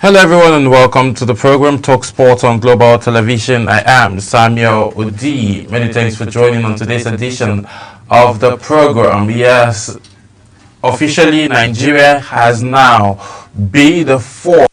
Hello everyone and welcome to the program Talk Sport on Global Television. I am Samuel Udi. Many thanks for joining on today's edition of the program. Yes, officially Nigeria has now bid for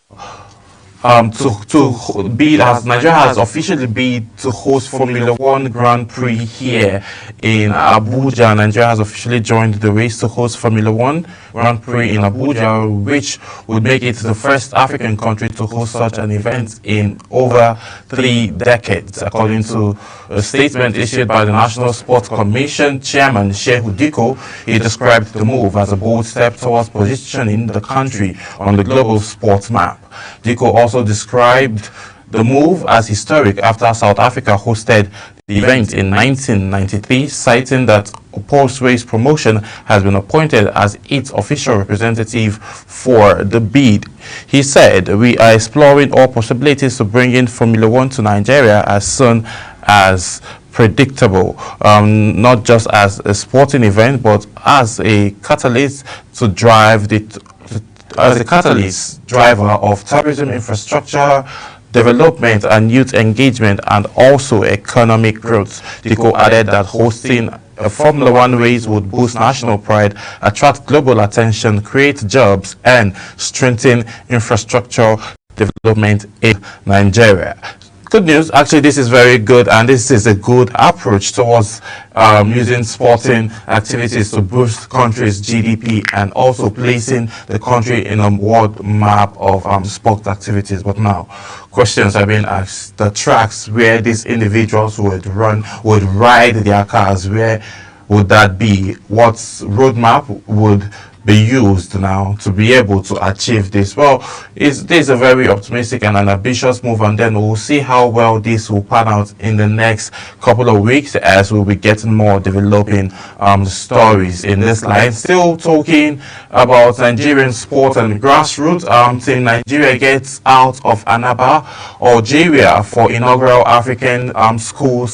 Nigeria has officially bid to host Formula One Grand Prix here in Abuja. Nigeria has officially joined the race to host Formula One Grand Prix in Abuja, which would make it the first African country to host such an event in over 3 decades. According to a statement issued by the National Sports Commission Chairman Shehu Diko, he described the move as a bold step towards positioning the country on the global sports map. Diko also described the move as historic after South Africa hosted the event in 1993, citing that Pulse Race Promotion has been appointed as its official representative for the bid. He said, "We are exploring all possibilities to bring in Formula One to Nigeria as soon as predictable, not just as a sporting event, but as a catalyst to drive as a catalyst driver of tourism infrastructure development and youth engagement and also economic growth." Diko added that hosting a Formula One race would boost national pride, attract global attention, create jobs, and strengthen infrastructure development in Nigeria. Good news, actually this is very good, and this is a good approach towards using sporting activities to boost country's GDP and also placing the country in a world map of sport activities. But now, questions are being asked. The tracks where these individuals would ride their cars, where would that be? What roadmap would be used now to be able to achieve this? Well, this is a very optimistic and an ambitious move, and then we'll see how well this will pan out in the next couple of weeks as we'll be getting more developing stories in this line. Still talking about Nigerian sport and grassroots, Team Nigeria gets out of Annaba, Algeria for inaugural African school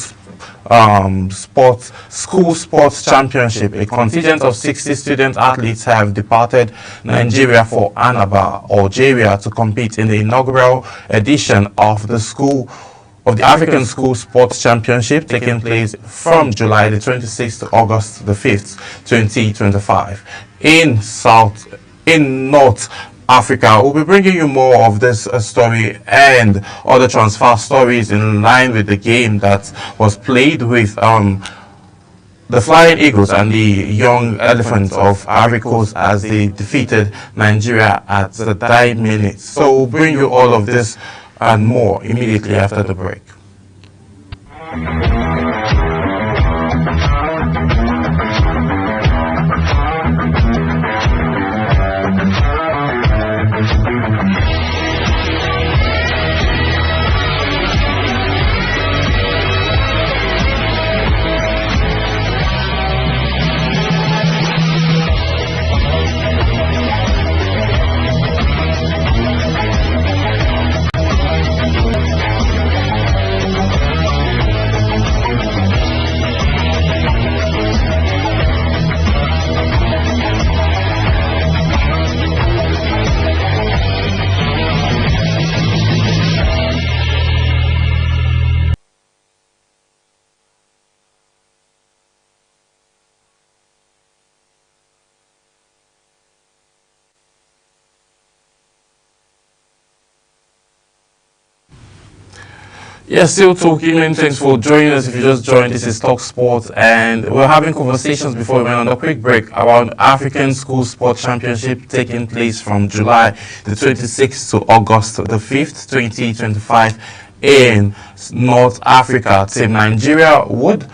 sports championship. A contingent of 60 student athletes have departed Nigeria for Annaba, Algeria, to compete in the inaugural edition of the African School Sports Championship, taking place from July the 26th to August the 5th, 2025 in North Africa. We'll be bringing you more of this story and other transfer stories in line with the game that was played with the Flying Eagles and the Young Elephants of Ivory Coast as they defeated Nigeria at the dying minute. So we'll bring you all of this and more immediately after the break. Yes, still talking, and thanks for joining us. If you just joined, this is Talk Sports, and we're having conversations before we went on a quick break around African School Sports Championship taking place from July the 26th to August the 5th, 2025 in North Africa. Team Nigeria would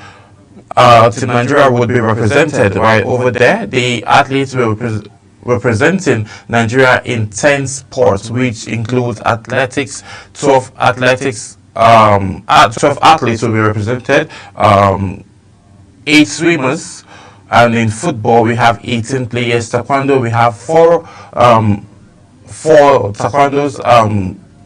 be represented right over there. The athletes will representing Nigeria in 10 sports, which includes athletics. 12 athletes will be represented, 8 swimmers, and in football we have 18 players. Taekwondo, we have four taekwondos,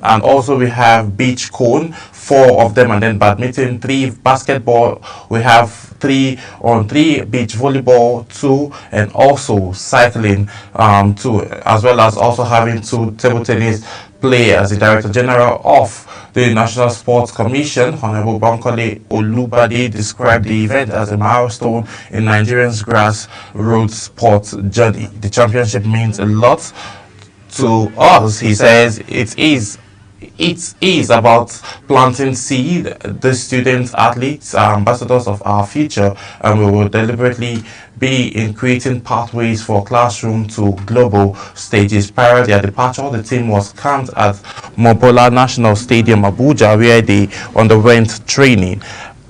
and also we have beach cone, 4 of them, and then badminton, 3. Basketball, we have 3-on-3, beach volleyball 2, and also cycling 2, as well as also having 2 table tennis players. The Director General of the National Sports Commission, Honorable Bankole Olubade, described the event as a milestone in Nigerians' grassroots sports journey. The championship means a lot to us, he says. It is about planting seed. The students, athletes are ambassadors of our future, and we will deliberately be in creating pathways for classroom to global stages. Prior to their departure, the team was camped at Mobola National Stadium, Abuja, where they underwent training.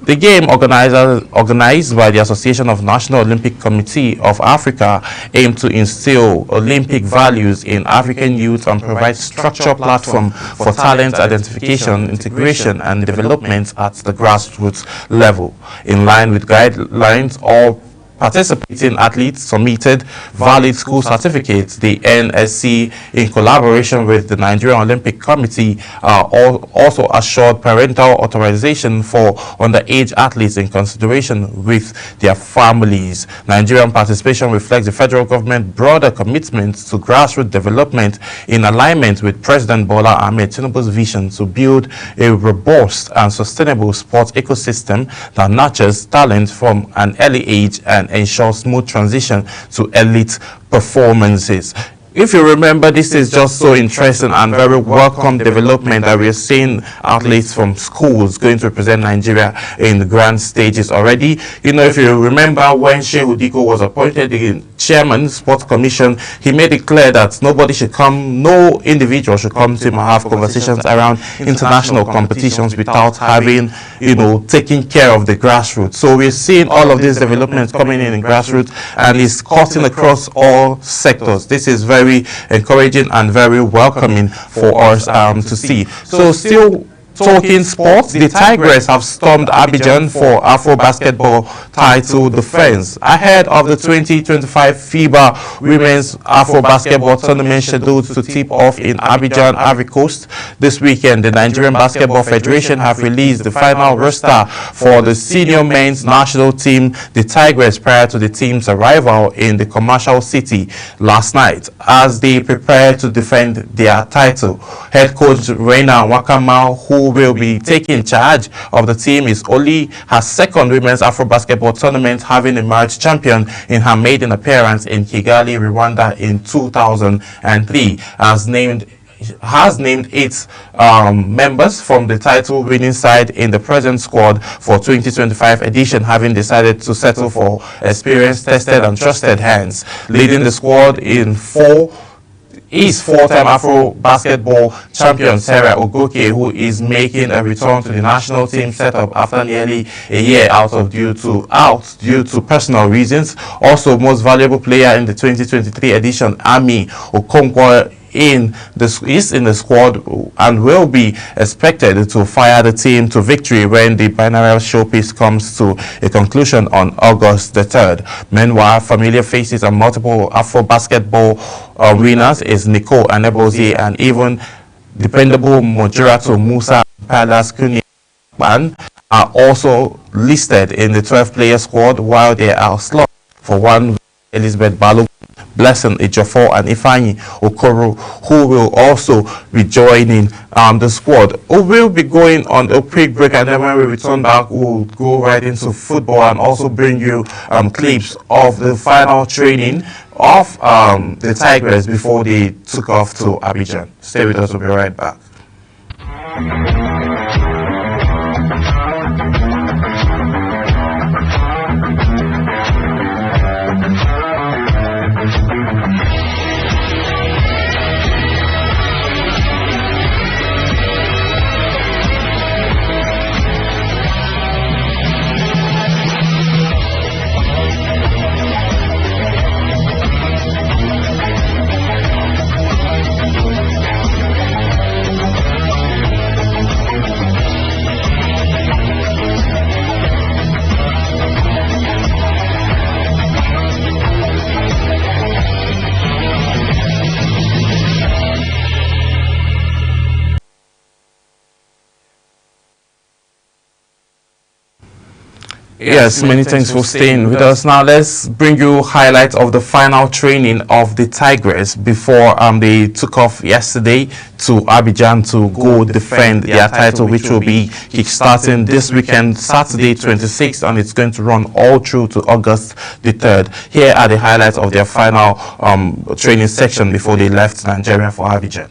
The game, organized by the Association of National Olympic Committee of Africa, aimed to instill Olympic values in African youth and provide structured platform for talent identification, integration, and development at the grassroots level. In line with guidelines, all participating athletes submitted valid school certificates. The NSC, in collaboration with the Nigerian Olympic Committee, also assured parental authorization for underage athletes in consideration with their families. Nigerian participation reflects the federal government's broader commitment to grassroots development in alignment with President Bola Ahmed Tinubu's vision to build a robust and sustainable sports ecosystem that nurtures talent from an early age and ensure smooth transition to elite performances. If you remember, this is just so interesting and very welcome development that we are seeing athletes from schools going to represent Nigeria in the grand stages already. You know, if you remember when Shehu Diko was appointed the chairman, Sports Commission, he made it clear that nobody should come, no individual should come to him and have conversations around international competitions without having, you know, taking care of the grassroots. So we're seeing all of these developments coming in grassroots, and it's cutting across all sectors. This is very encouraging and very welcoming for us to see. So still talking sports, the Tigers have stormed Abidjan for Afro basketball title defense ahead of the 2025 FIBA Women's Afro Basketball Tournament scheduled to tip off in Abidjan, Ivory Coast this weekend. The Nigerian Basketball Federation have released the final roster for the senior men's national team, the Tigers, prior to the team's arrival in the commercial city last night as they prepare to defend their title. Head coach Reina Wakama, who will be taking charge of the team, is only her second women's Afro basketball tournament, having emerged champion in her maiden appearance in Kigali, Rwanda in 2003. Has named 8 members from the title winning side in the present squad for 2025 edition, having decided to settle for experienced, tested and trusted hands. Leading the squad in is four-time Afro basketball champion Sarah Ogoke, who is making a return to the national team setup after nearly a year out due to personal reasons. Also, most valuable player in the 2023 edition, Ami Okonkwo, is in the squad and will be expected to fire the team to victory when the binary showpiece comes to a conclusion on August the 3rd. Meanwhile, familiar faces and multiple Afro basketball winners is Nicole Anebozi and even dependable Mojirato Musa Palas Kunyan are also listed in the 12-player squad, while there are slots for one Elizabeth Balogun, Blessing Ejiofor and Ifeanyi Okoro, who will also be joining the squad. We will be going on a quick break, and then when we return back, we'll go right into football and also bring you clips of the final training of the Tigers before they took off to Abidjan. Stay with us, we'll be right back. Yes, many thanks for staying with us. Now let's bring you highlights of the final training of the Tigress before they took off yesterday to Abidjan to go defend their title, which will be kickstarting this weekend, Saturday 26th, and it's going to run all through to August the 3rd. Here are the highlights of their final training section before they left Nigeria for Abidjan.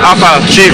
Alpha Chief,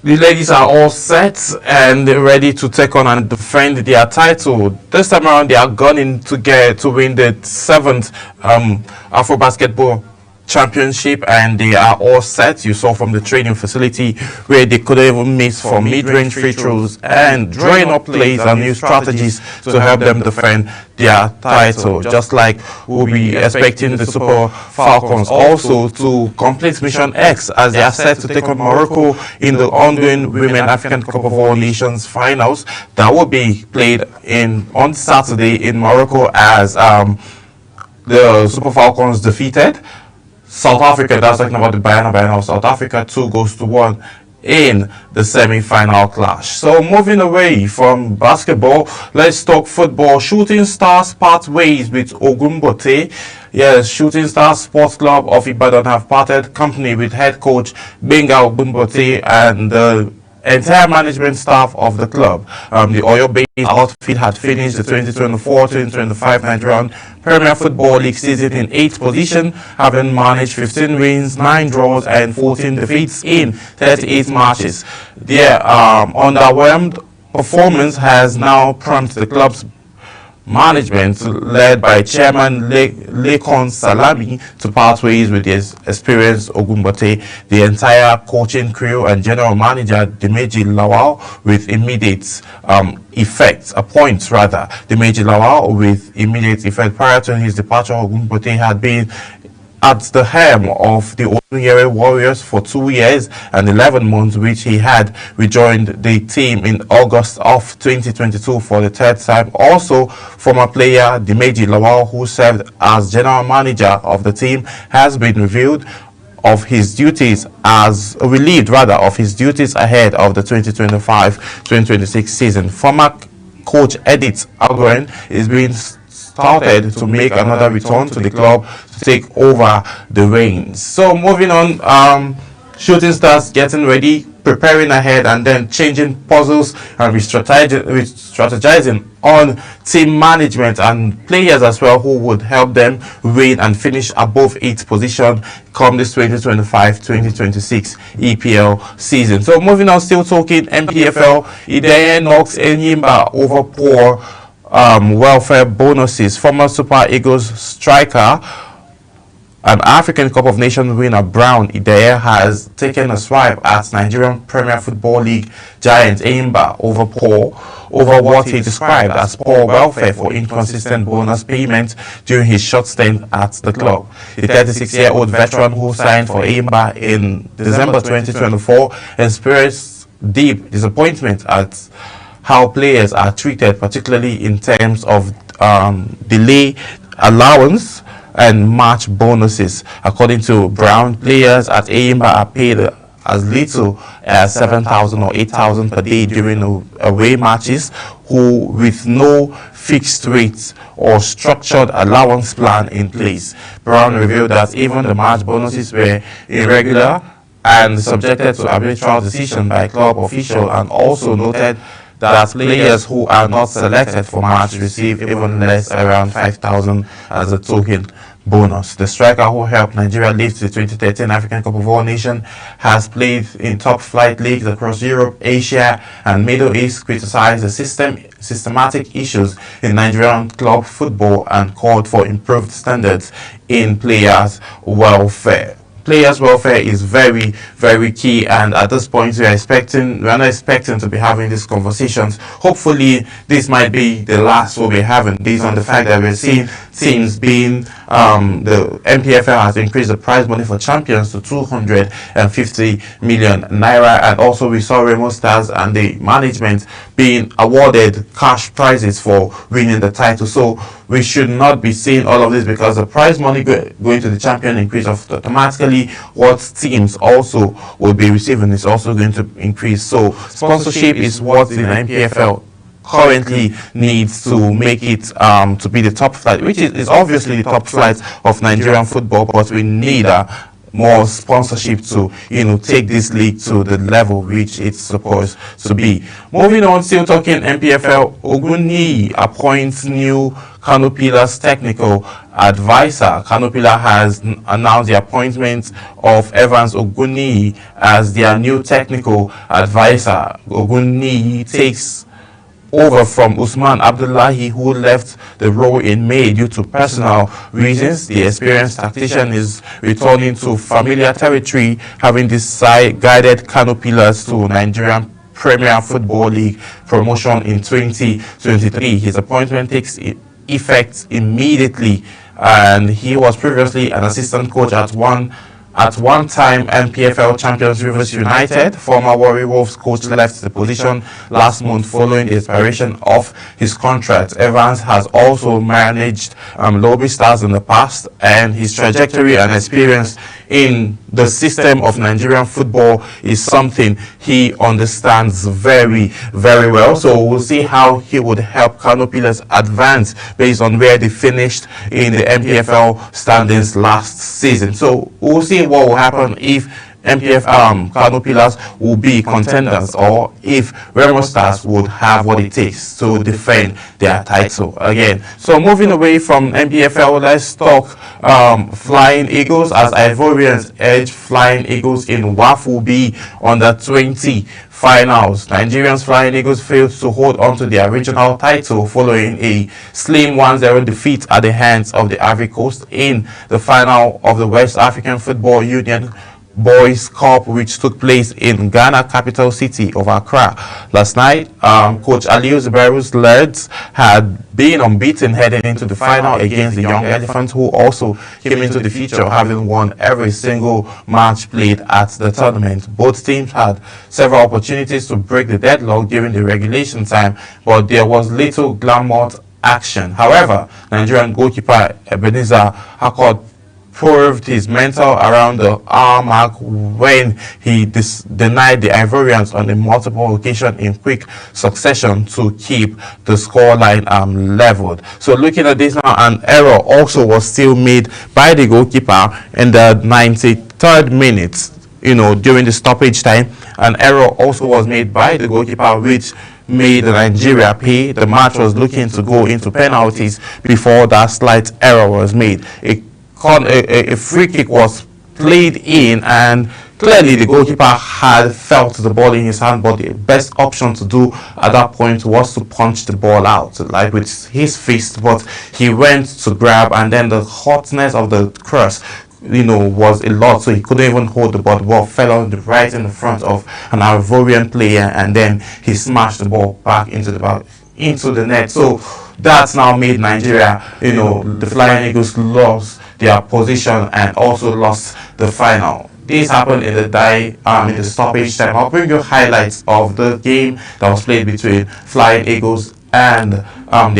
The ladies are all set and ready to take on and defend their title. This time around, they are gunning to win the 7th Afro Basketball Championship, and they are all set. You saw from the training facility where they couldn't even miss for mid-range free throws and drawing up plays and new strategies to help them defend their title. Just like we'll be expecting the Super Falcons also to complete Mission X as they are set to take on Morocco in the ongoing Women African Cup of All Nations finals that will be played on Saturday in Morocco, as the Super Falcons defeated South Africa. That's talking about the Banyana of South Africa, 2-1 in the semi-final clash. So moving away from basketball, let's talk football. Shooting Stars part ways with Ogunbote. Yes, Shooting Stars Sports Club of Ibadan have parted company with head coach Benga Ogunbote and the entire management staff of the club. The Oyo-based outfit had finished the 2024-2025 Nigerian Premier Football League season in 8th position, having managed 15 wins, 9 draws and 14 defeats in 38 matches. Their underwhelmed performance has now prompted the club's management, led by Chairman Lekon Salami, to part ways with his experienced Ogunbote, the entire coaching crew and general manager Dimeji Lawal with immediate effect. Dimeji Lawal with immediate effect. Prior to his departure, Ogunbote had been at the helm of the Odunyere Warriors for 2 years and 11 months, which he had rejoined the team in August of 2022 for the 3rd time. Also, former player Dimeji Lawal, who served as general manager of the team, has been relieved of his duties ahead of the 2025-2026 season. Former coach Edith Algoen is being started to make another return to the club to take over the reins. So moving on, Shooting Stars getting ready, preparing ahead, and then changing puzzles and strategizing on team management and players as well, who would help them win and finish above 8th position come this 2025-2026 EPL season. So moving on, still talking MPFL, Ideye knocks Enyimba over poor welfare bonuses. Former Super Eagles striker and African Cup of Nations winner Brown Ideye has taken a swipe at Nigerian Premier Football League giant Enyimba over what he described as poor welfare for inconsistent bonus payments during his short stint at the club. The 36-year-old veteran, who signed for Enyimba in December 2024, experienced deep disappointment at how players are treated, particularly in terms of delay allowance and match bonuses. According to Brown, players at Enyimba are paid as little as 7,000 or 8,000 per day during away matches, with no fixed rates or structured allowance plan in place. Brown revealed that even the match bonuses were irregular and subjected to arbitral decision by club official, and also noted that players who are not selected for match receive even less, around 5,000 as a token bonus. The striker, who helped Nigeria lift the 2013 African Cup of All Nations, has played in top flight leagues across Europe, Asia and Middle East, criticized the systematic issues in Nigerian club football and called for improved standards in players' welfare. Players' welfare is very, very key, and at this point we're not expecting to be having these conversations. Hopefully this might be the last we'll be having, based on the fact that we're seeing teams being the MPFL has increased the prize money for champions to 250 million naira, and also we saw Remo Stars and the management being awarded cash prizes for winning the title. So we should not be seeing all of this, because the prize money going to the champion increase, automatically what teams also will be receiving is also going to increase. So sponsorship is what the MPFL currently needs to make it to be the top flight, which is obviously the top flight of Nigerian football, but we need more sponsorship to, take this league to the level which it's supposed to be. Moving on, still talking NPFL, Ogunniyi appoints new Kano Pillars technical advisor. Kano Pillar has announced the appointment of Evans Ogunniyi as their new technical advisor. Ogunniyi takes over from Usman Abdullahi, who left the role in May due to personal reasons. The experienced tactician is returning to familiar territory, having guided Kano Pillars to Nigerian Premier Football League promotion in 2023. His appointment takes effect immediately, and he was previously an assistant coach at one-time NPFL champions Rivers United. Former Warri Wolves coach left the position last month following the expiration of his contract. Evans has also managed Lobby Stars in the past, and his trajectory and experience in the system of Nigerian football is something he understands very, very well. So we'll see how he would help Kano Pillars advance based on where they finished in the NPFL standings last season. So we'll see what will happen if Kano Pillars will be contenders, or if Remo Stars would have what it takes to defend their title again. So moving away from NPFL, let's talk Flying Eagles, as Ivorians edge Flying Eagles in WAFU B Under-20 finals. Nigerians Flying Eagles failed to hold on to their regional title following a slim 1-0 defeat at the hands of the Ivory Coast in the final of the West African Football Union Boys Cup, which took place in Ghana capital city of Accra. Last night, Coach Aliu Zubairu's Lords had been unbeaten heading into the final against the Young Elephants, who also came into the feature having won every single match played at the tournament. Both teams had several opportunities to break the deadlock during the regulation time, but there was little glamour action. However, Nigerian goalkeeper Ebenezer Hakod proved his mental around the hour mark when he denied the Ivorians on a multiple occasion in quick succession to keep the scoreline leveled. So looking at this now, an error also was still made by the goalkeeper in the 93rd minute. During the stoppage time, an error also was made by the goalkeeper, which made Nigeria pay. The match was looking to go into penalties before that slight error was made. A free kick was played in, and clearly the goalkeeper had felt the ball in his hand, but the best option to do at that point was to punch the ball out, like with his fist, but he went to grab, and then the hotness of the cross was a lot, so he couldn't even hold the ball. The ball fell on right in the front of an Ivorian player, and then he smashed the ball back into the net. So that's now made Nigeria, the Flying Eagles lost their position and also lost the final. This happened in the stoppage time. I'll bring you highlights of the game that was played between Flying Eagles and the